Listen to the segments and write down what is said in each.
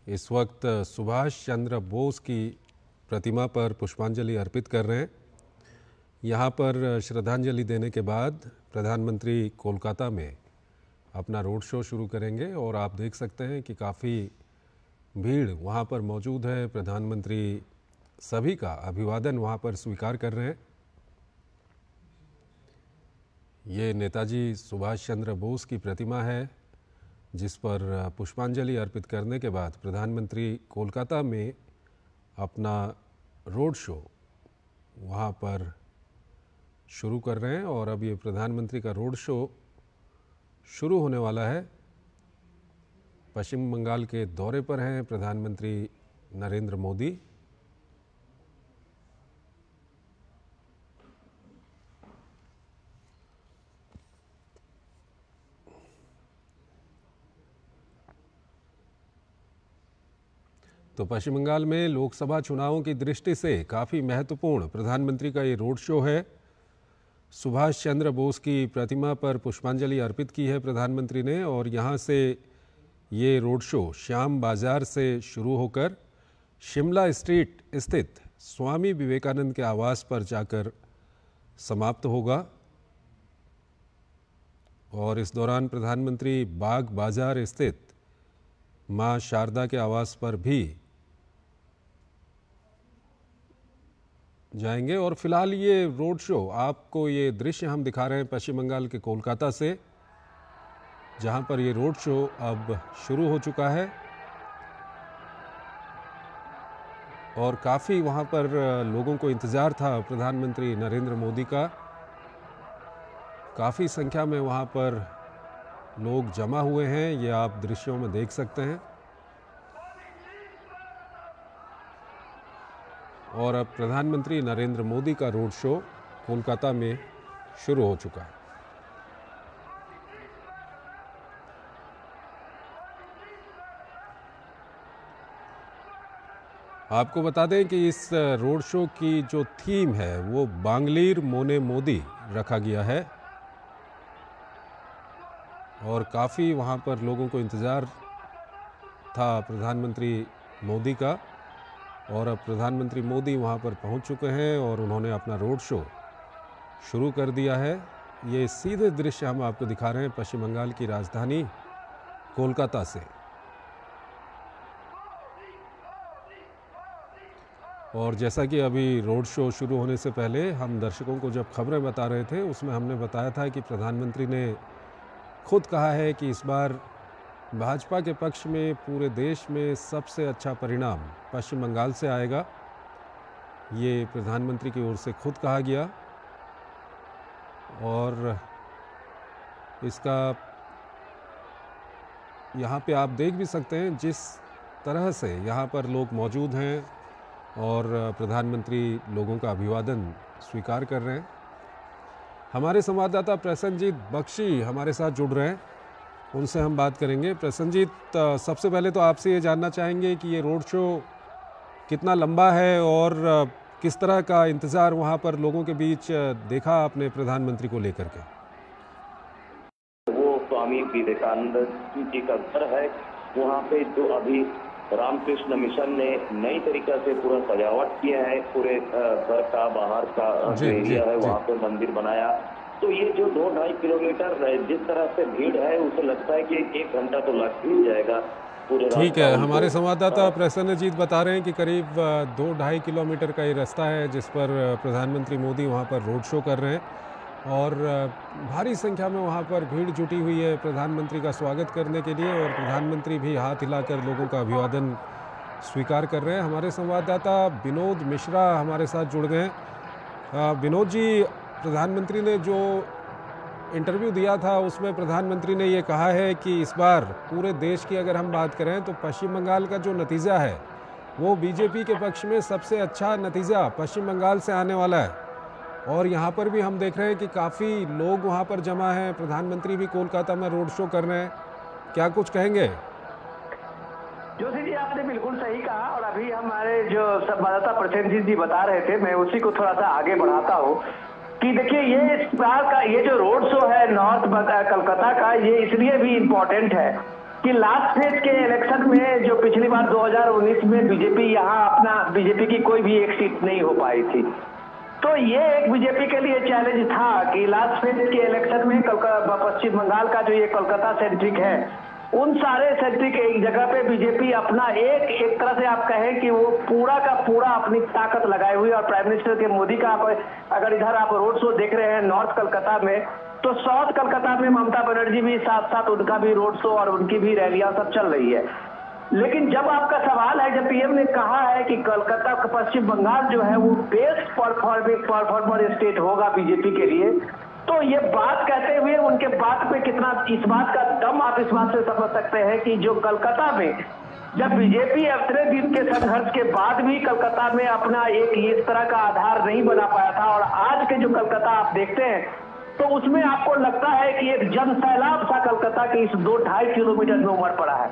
इस वक्त सुभाष चंद्र बोस की प्रतिमा पर पुष्पांजलि अर्पित कर रहे हैं। यहाँ पर श्रद्धांजलि देने के बाद प्रधानमंत्री कोलकाता में अपना रोड शो शुरू करेंगे और आप देख सकते हैं कि काफ़ी भीड़ वहाँ पर मौजूद है। प्रधानमंत्री सभी का अभिवादन वहाँ पर स्वीकार कर रहे हैं। ये नेताजी सुभाष चंद्र बोस की प्रतिमा है जिस पर पुष्पांजलि अर्पित करने के बाद प्रधानमंत्री कोलकाता में अपना रोड शो वहाँ पर शुरू कर रहे हैं और अब ये प्रधानमंत्री का रोड शो शुरू होने वाला है। पश्चिम बंगाल के दौरे पर हैं प्रधानमंत्री नरेंद्र मोदी। तो पश्चिम बंगाल में लोकसभा चुनावों की दृष्टि से काफ़ी महत्वपूर्ण प्रधानमंत्री का ये रोड शो है। सुभाष चंद्र बोस की प्रतिमा पर पुष्पांजलि अर्पित की है प्रधानमंत्री ने और यहाँ से ये रोड शो श्याम बाजार से शुरू होकर शिमला स्ट्रीट स्थित स्वामी विवेकानंद के आवास पर जाकर समाप्त होगा। और इस दौरान प्रधानमंत्री बाग बाजार स्थित मां शारदा के आवास पर भी जाएंगे। और फिलहाल ये रोड शो, आपको ये दृश्य हम दिखा रहे हैं पश्चिम बंगाल के कोलकाता से, जहां पर ये रोड शो अब शुरू हो चुका है और काफ़ी वहां पर लोगों को इंतज़ार था प्रधानमंत्री नरेंद्र मोदी का। काफ़ी संख्या में वहां पर लोग जमा हुए हैं, ये आप दृश्यों में देख सकते हैं। और अब प्रधानमंत्री नरेंद्र मोदी का रोड शो कोलकाता में शुरू हो चुका है। आपको बता दें कि इस रोड शो की जो थीम है वो बांग्लीर मोने मोदी रखा गया है और काफ़ी वहाँ पर लोगों को इंतज़ार था प्रधानमंत्री मोदी का। और अब प्रधानमंत्री मोदी वहाँ पर पहुँच चुके हैं और उन्होंने अपना रोड शो शुरू कर दिया है। ये सीधे दृश्य हम आपको दिखा रहे हैं पश्चिम बंगाल की राजधानी कोलकाता से। और जैसा कि अभी रोड शो शुरू होने से पहले हम दर्शकों को जब खबरें बता रहे थे उसमें हमने बताया था कि प्रधानमंत्री ने खुद कहा है कि इस बार भाजपा के पक्ष में पूरे देश में सबसे अच्छा परिणाम पश्चिम बंगाल से आएगा। ये प्रधानमंत्री की ओर से खुद कहा गया और इसका यहाँ पे आप देख भी सकते हैं जिस तरह से यहाँ पर लोग मौजूद हैं और प्रधानमंत्री लोगों का अभिवादन स्वीकार कर रहे हैं। हमारे संवाददाता प्रसन्नजीत बख्शी हमारे साथ जुड़ रहे हैं, उनसे हम बात करेंगे। प्रसन्नजीत, सबसे पहले तो आपसे ये जानना चाहेंगे कि ये रोड शो कितना लंबा है और किस तरह का इंतज़ार वहाँ पर लोगों के बीच देखा आपने प्रधानमंत्री को लेकर के? वो स्वामी विवेकानंद जी का घर है, वहाँ पे जो अभी रामकृष्ण मिशन ने नई तरीका से पूरा सजावट किया है, पूरे घर का बाहर का जो एरिया है वहाँ पे मंदिर बनाया। तो ये जो 2-2.5 किलोमीटर जिस तरह से भीड़ है उसे लगता है कि 1 घंटा तो लग ही जाएगा पूरे। ठीक है, हमारे संवाददाता प्रसन्नजीत बता रहे हैं कि करीब 2-2.5 किलोमीटर का ये रास्ता है जिस पर प्रधानमंत्री मोदी वहाँ पर रोड शो कर रहे हैं और भारी संख्या में वहाँ पर भीड़ जुटी हुई है प्रधानमंत्री का स्वागत करने के लिए और प्रधानमंत्री भी हाथ हिलाकर लोगों का अभिवादन स्वीकार कर रहे हैं। हमारे संवाददाता विनोद मिश्रा हमारे साथ जुड़ गए हैं। विनोद जी, प्रधानमंत्री ने जो इंटरव्यू दिया था उसमें प्रधानमंत्री ने ये कहा है कि इस बार पूरे देश की अगर हम बात करें तो पश्चिम बंगाल का जो नतीजा है वो बीजेपी के पक्ष में सबसे अच्छा नतीजा पश्चिम बंगाल से आने वाला है। और यहाँ पर भी हम देख रहे हैं कि काफ़ी लोग वहाँ पर जमा हैं, प्रधानमंत्री भी कोलकाता में रोड शो कर रहे हैं, क्या कुछ कहेंगे? जोशी जी, आपने बिल्कुल सही कहा और अभी हमारे जो संवाददाता प्रसन्नजीत जी बता रहे थे, मैं उसी को थोड़ा सा आगे बढ़ाता हूँ कि देखिए ये इस बार का ये जो रोड शो है नॉर्थ कलकत्ता का, ये इसलिए भी इम्पोर्टेंट है कि लास्ट फेज के इलेक्शन में जो पिछली बार 2019 में बीजेपी की कोई भी एक सीट नहीं हो पाई थी, तो ये एक बीजेपी के लिए चैलेंज था कि लास्ट फेज के इलेक्शन में पश्चिम बंगाल का जो ये कोलकाता सेंट्रिक है, उन सारे सेंट्रिक एक जगह पे बीजेपी अपना एक तरह से आप कहें कि वो पूरा का पूरा अपनी ताकत लगाए हुई। और प्राइम मिनिस्टर के मोदी का अगर इधर आप रोड शो देख रहे हैं नॉर्थ कलकत्ता में, तो साउथ कलकत्ता में ममता बनर्जी भी साथ साथ उनका भी रोड शो और उनकी भी रैलियां सब चल रही है। लेकिन जब आपका सवाल है, जब पीएम ने कहा है कि कलकत्ता पश्चिम बंगाल जो है वो बेस्ट परफॉर्मर स्टेट होगा बीजेपी के लिए, तो ये बात कहते हुए उनके बात पे कितना इस बात का दम आप इस बात से समझ सकते हैं कि जो कलकत्ता में जब बीजेपी इतने दिन के संघर्ष के बाद भी कलकत्ता में अपना एक इस तरह का आधार नहीं बना पाया था, और आज के जो कलकत्ता आप देखते हैं तो उसमें आपको लगता है कि एक जन सैलाब सा कलकत्ता के इस 2-2.5 किलोमीटर में उमड़ पड़ा है।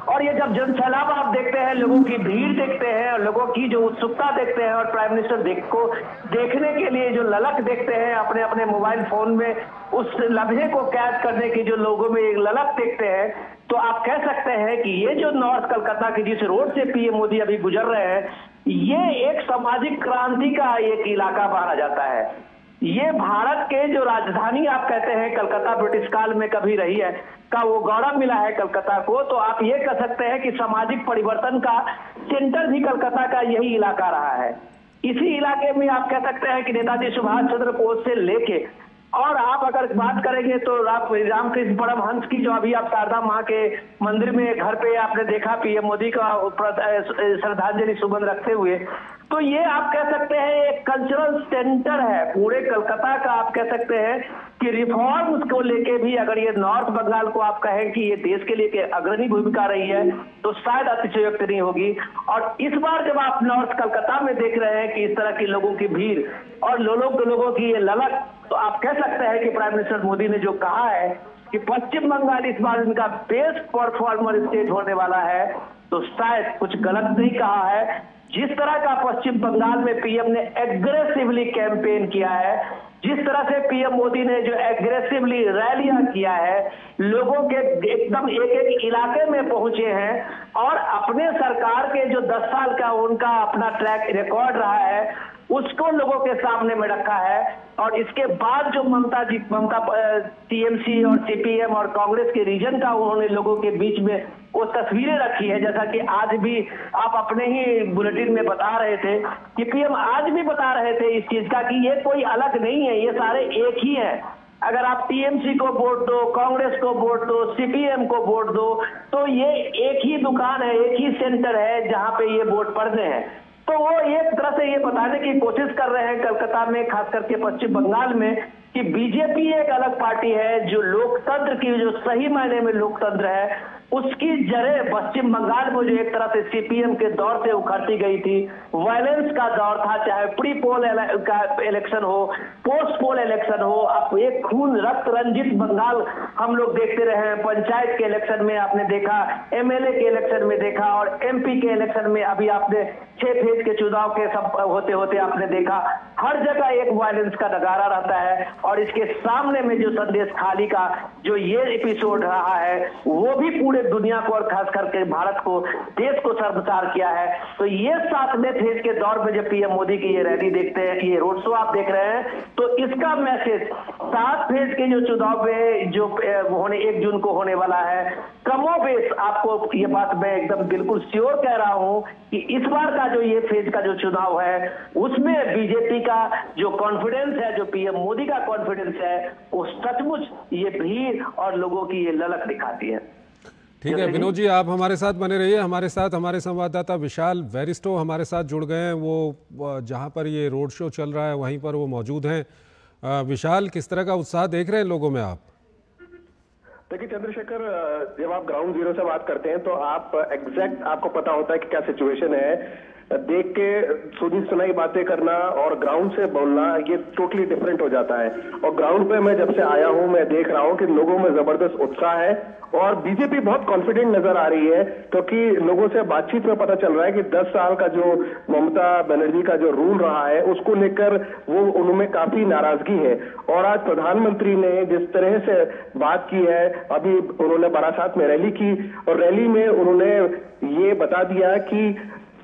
और ये जब जन सैलाब आप देखते हैं, लोगों की भीड़ देखते हैं, और लोगों की जो उत्सुकता देखते हैं, और प्राइम मिनिस्टर को देखने के लिए जो ललक देखते हैं अपने अपने मोबाइल फोन में, उस लम्हे को कैद करने की जो लोगों में एक ललक देखते हैं, तो आप कह सकते हैं कि ये जो नॉर्थ कलकत्ता की जिस रोड से पीएम मोदी अभी गुजर रहे हैं, ये एक सामाजिक क्रांति का एक इलाका माना जाता है। ये भारत के जो राजधानी आप कहते हैं कलकत्ता ब्रिटिश काल में कभी रही है का वो गौरव मिला है कलकत्ता को, तो आप ये कह सकते हैं कि सामाजिक परिवर्तन का सेंटर भी कलकत्ता का यही इलाका रहा है। इसी इलाके में आप कह सकते हैं कि नेताजी सुभाष चंद्र बोस से लेके, और आप अगर बात करेंगे तो रामकृष्ण परमहंस की जो अभी आप शारदा माँ के मंदिर में घर पे आपने देखा पीएम मोदी का श्रद्धांजलि सुमन रखते हुए, तो ये आप कह सकते हैं एक कल्चरल सेंटर है पूरे कलकत्ता का। आप कह सकते हैं कि रिफॉर्म्स को लेके भी अगर ये नॉर्थ बंगाल को आप कहें कि ये देश के लिए अग्रणी भूमिका रही है, तो शायद अतिशयोक्ति नहीं होगी। और इस बार जब आप नॉर्थ कलकत्ता में देख रहे हैं कि इस तरह की लोगों की भीड़ और लोगों की ये ललक, तो आप कह सकते हैं कि प्राइम मिनिस्टर मोदी ने जो कहा है कि पश्चिम बंगाल इस बार इनका बेस्ट परफॉर्मर स्टेट होने वाला है, तो शायद कुछ गलत नहीं कहा है। जिस तरह का पश्चिम बंगाल में पीएम ने एग्रेसिवली कैंपेन किया है, जिस तरह से पीएम मोदी ने जो एग्रेसिवली रैलियां किया है, लोगों के एकदम एक इलाके में पहुंचे हैं और अपने सरकार के जो 10 साल का उनका अपना ट्रैक रिकॉर्ड रहा है उसको लोगों के सामने में रखा है। और इसके बाद जो ममता टीएमसी और सीपीएम और कांग्रेस के रीजन का उन्होंने लोगों के बीच में वो तस्वीरें रखी है, जैसा कि आज भी आप अपने ही बुलेटिन में बता रहे थे कि पीएम आज भी बता रहे थे इस चीज का कि ये कोई अलग नहीं है, ये सारे एक ही है। अगर आप टीएमसी को वोट दो, कांग्रेस को वोट दो, सीपीएम को वोट दो, तो ये एक ही दुकान है, एक ही सेंटर है जहां पे ये वोट पड़ने हैं। तो वो एक तरह से ये बताने की कोशिश कर रहे हैं कलकत्ता में, खास करके पश्चिम बंगाल में, कि बीजेपी एक अलग पार्टी है जो लोकतंत्र की जो सही मायने में लोकतंत्र है उसकी जड़ें पश्चिम बंगाल में जो एक तरह से सीपीएम के दौर से उखड़ती गई थी, वायलेंस का दौर था, चाहे प्री पोल का इलेक्शन हो, पोस्ट पोल इलेक्शन हो, अब एक खून रक्त रंजित बंगाल हम लोग देखते रहे हैं। पंचायत के इलेक्शन में आपने देखा, एमएलए के इलेक्शन में देखा, और एमपी के इलेक्शन में अभी आपने 6 फेज के चुनाव के सब होते होते आपने देखा, हर जगह एक वायलेंस का नगारा रहता है। और इसके सामने में जो संदेश खाली का जो ये एपिसोड रहा है वो भी पूरे दुनिया को और खास करके भारत को, देश को शर्मसार किया है। तो ये 7वें फेज के दौर में जब पीएम मोदी की ये रैली देखते हैं, ये रोड शो आप देख रहे हैं, तो इसका मैसेज 7 फेज के जो चुनाव में जो होने 1 जून को होने वाला है, कमोबेश आपको ये बात मैं एकदम बिल्कुल श्योर कह रहा हूं कि इस बार का जो ये फेज का जो चुनाव है उसमें बीजेपी का जो कॉन्फिडेंस है, जो पीएम मोदी का कॉन्फिडेंस है, वो सचमुच ये भीड़ और लोगों की ये ललक दिखाती है। ठीक है विनोद जी, आप हमारे साथ बने रहिए। हमारे साथ हमारे संवाददाता विशाल वेरिस्टो हमारे साथ जुड़ गए हैं, वो जहां पर ये रोड शो चल रहा है वहीं पर वो मौजूद हैं। विशाल, किस तरह का उत्साह देख रहे हैं लोगों में आप? देखिए चंद्रशेखर, जब आप ग्राउंड जीरो से बात करते हैं तो आप एग्जैक्ट आपको पता होता है कि क्या सिचुएशन है। देख के सुनी सुनाई बातें करना और ग्राउंड से बोलना ये टोटली डिफरेंट हो जाता है। और ग्राउंड पे मैं जब से आया हूं मैं देख रहा हूं कि लोगों में जबरदस्त उत्साह है और बीजेपी बहुत कॉन्फिडेंट नजर आ रही है, क्योंकि लोगों से बातचीत में पता चल रहा है कि 10 साल का जो ममता बनर्जी का जो रूल रहा है उसको लेकर वो उनमें काफी नाराजगी है। और आज प्रधानमंत्री ने जिस तरह से बात की है, अभी उन्होंने बारासात में रैली की और रैली में उन्होंने ये बता दिया कि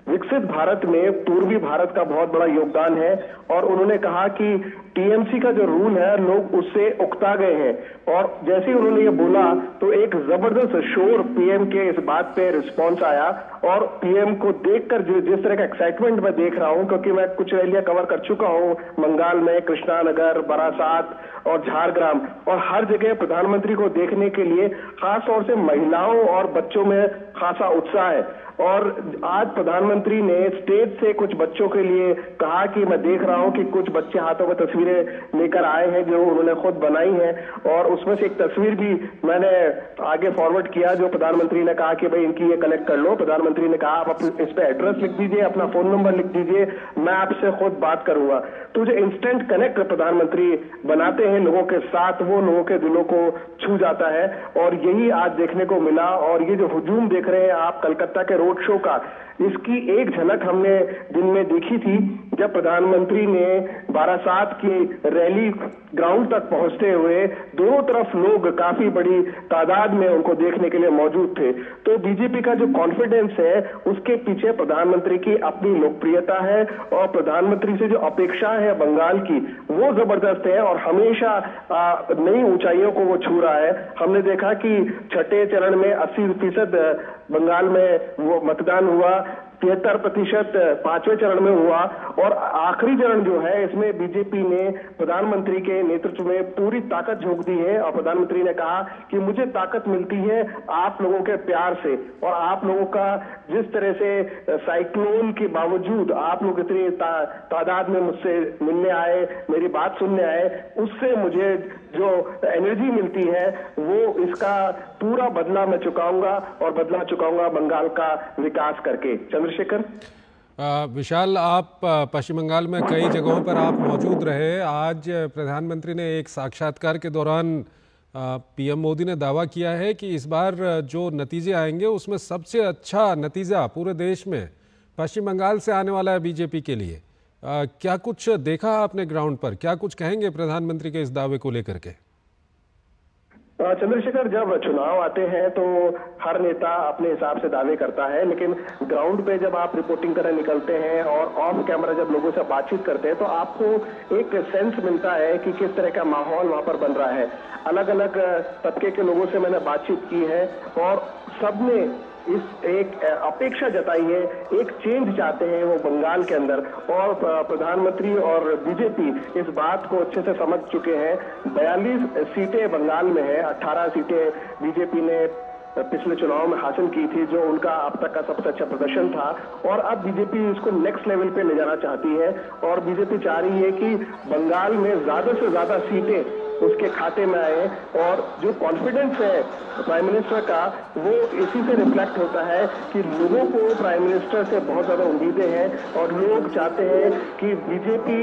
विकसित भारत में पूर्वी भारत का बहुत बड़ा योगदान है और उन्होंने कहा कि टीएमसी का जो रूल है लोग उससे उकता गए हैं। और जैसे ही उन्होंने ये बोला तो एक जबरदस्त शोर पीएम के इस बात पे रिस्पांस आया और पीएम को देखकर जिस तरह का एक्साइटमेंट मैं देख रहा हूं, क्योंकि मैं कुछ रैलियां कवर कर चुका हूं बंगाल में, कृष्णानगर, बारासात और झारग्राम, और हर जगह प्रधानमंत्री को देखने के लिए खास तौर से महिलाओं और बच्चों में खासा उत्साह है। और आज प्रधानमंत्री ने स्टेज से कुछ बच्चों के लिए कहा कि मैं देख रहा हूं कि कुछ बच्चे हाथों में तस्वीरें लेकर आए हैं जो उन्होंने खुद बनाई हैं, और उसमें से एक तस्वीर भी मैंने आगे फॉरवर्ड किया जो प्रधानमंत्री ने कहा कि भाई इनकी ये कलेक्ट कर लो। प्रधानमंत्री ने कहा आप इस पे एड्रेस लिख दीजिए, अपना फोन नंबर लिख दीजिए, मैं आपसे खुद बात करूंगा। तो जो इंस्टेंट कनेक्ट प्रधानमंत्री बनाते हैं लोगों के साथ, वो लोगों के दिलों को छू जाता है और यही आज देखने को मिला। और ये जो हुजूम देख रहे हैं आप कलकत्ता के रोड शो का, इसकी एक झलक हमने दिन में देखी थी जब प्रधानमंत्री ने बारासात की रैली ग्राउंड तक पहुंचते हुए दोनों तरफ लोग काफी बड़ी तादाद में उनको देखने के लिए मौजूद थे। तो बीजेपी का जो कॉन्फिडेंस है उसके पीछे प्रधानमंत्री की अपनी लोकप्रियता है और प्रधानमंत्री से जो अपेक्षा है बंगाल की वो जबरदस्त है और हमेशा नई ऊंचाइयों को वो छू रहा है। हमने देखा कि छठे चरण में 80% बंगाल में वो मतदान हुआ, 73% पांचवें चरण में हुआ और आखिरी चरण जो है इसमें बीजेपी ने प्रधानमंत्री के नेतृत्व में पूरी ताकत झोंक दी है। और प्रधानमंत्री ने कहा कि मुझे ताकत मिलती है आप लोगों के प्यार से और आप लोगों का जिस तरह से साइक्लोन के बावजूद आप लोग इतनी तादाद में मुझसे मिलने आए, मेरी बात सुनने आए, उससे मुझे जो एनर्जी मिलती है वो इसका पूरा बदला मैं चुकाऊंगा और बदला चुकाऊंगा बंगाल का विकास करके। चंद्रशेखर। विशाल, आप पश्चिम बंगाल में कई जगहों पर आप मौजूद रहे। आज प्रधानमंत्री ने एक साक्षात्कार के दौरान पीएम मोदी ने दावा किया है कि इस बार जो नतीजे आएंगे उसमें सबसे अच्छा नतीजा पूरे देश में पश्चिम बंगाल से आने वाला है बीजेपी के लिए। क्या कुछ देखा आपने ग्राउंड पर, क्या कुछ कहेंगे प्रधानमंत्री के इस दावे को लेकर के? चंद्रशेखर, जब चुनाव आते हैं तो हर नेता अपने हिसाब से दावे करता है, लेकिन ग्राउंड पे जब आप रिपोर्टिंग करने निकलते हैं और ऑफ कैमरा जब लोगों से बातचीत करते हैं तो आपको एक सेंस मिलता है कि किस तरह का माहौल वहां पर बन रहा है। अलग अलग तबके के लोगों से मैंने बातचीत की है और सबने इस एक अपेक्षा जताई है, एक चेंज चाहते हैं वो बंगाल के अंदर। और प्रधानमंत्री और बीजेपी इस बात को अच्छे से समझ चुके हैं। 42 सीटें बंगाल में है, 18 सीटें बीजेपी ने पिछले चुनाव में हासिल की थी जो उनका अब तक का सबसे अच्छा प्रदर्शन था। और अब बीजेपी इसको नेक्स्ट लेवल पे ले जाना चाहती है और बीजेपी चाह रही है कि बंगाल में ज्यादा से ज्यादा सीटें उसके खाते में आए। और जो कॉन्फिडेंस है प्राइम मिनिस्टर का वो इसी से रिफ्लेक्ट होता है कि लोगों को प्राइम मिनिस्टर से बहुत ज्यादा उम्मीदें हैं और लोग चाहते हैं कि बीजेपी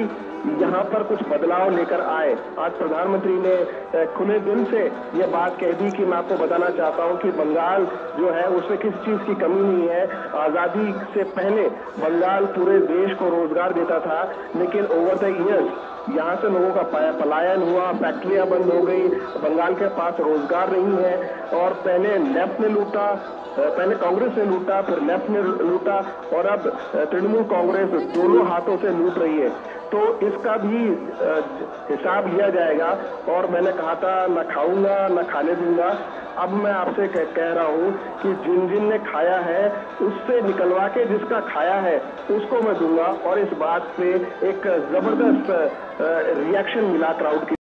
यहाँ पर कुछ बदलाव लेकर आए। आज प्रधानमंत्री ने खुले दिल से ये बात कह दी कि मैं आपको बताना चाहता हूँ कि बंगाल जो है उसमें किसी चीज की कमी नहीं है। आजादी से पहले बंगाल पूरे देश को रोजगार देता था, लेकिन ओवर द इयर्स यहाँ से लोगों का पलायन हुआ, फैक्ट्रियां बंद हो गई, बंगाल के पास रोजगार नहीं है। और पहले लेफ्ट ने लूटा, पहले कांग्रेस ने लूटा, फिर लेफ्ट ने लूटा और अब तृणमूल कांग्रेस दोनों हाथों से लूट रही है। तो इसका भी हिसाब लिया जाएगा। और मैंने कहा था न खाऊंगा न खाने दूंगा, अब मैं आपसे कह रहा हूं कि जिन जिन ने खाया है उससे निकलवा के जिसका खाया है उसको मैं दूंगा। और इस बात पे एक जबरदस्त रिएक्शन मिला क्राउड की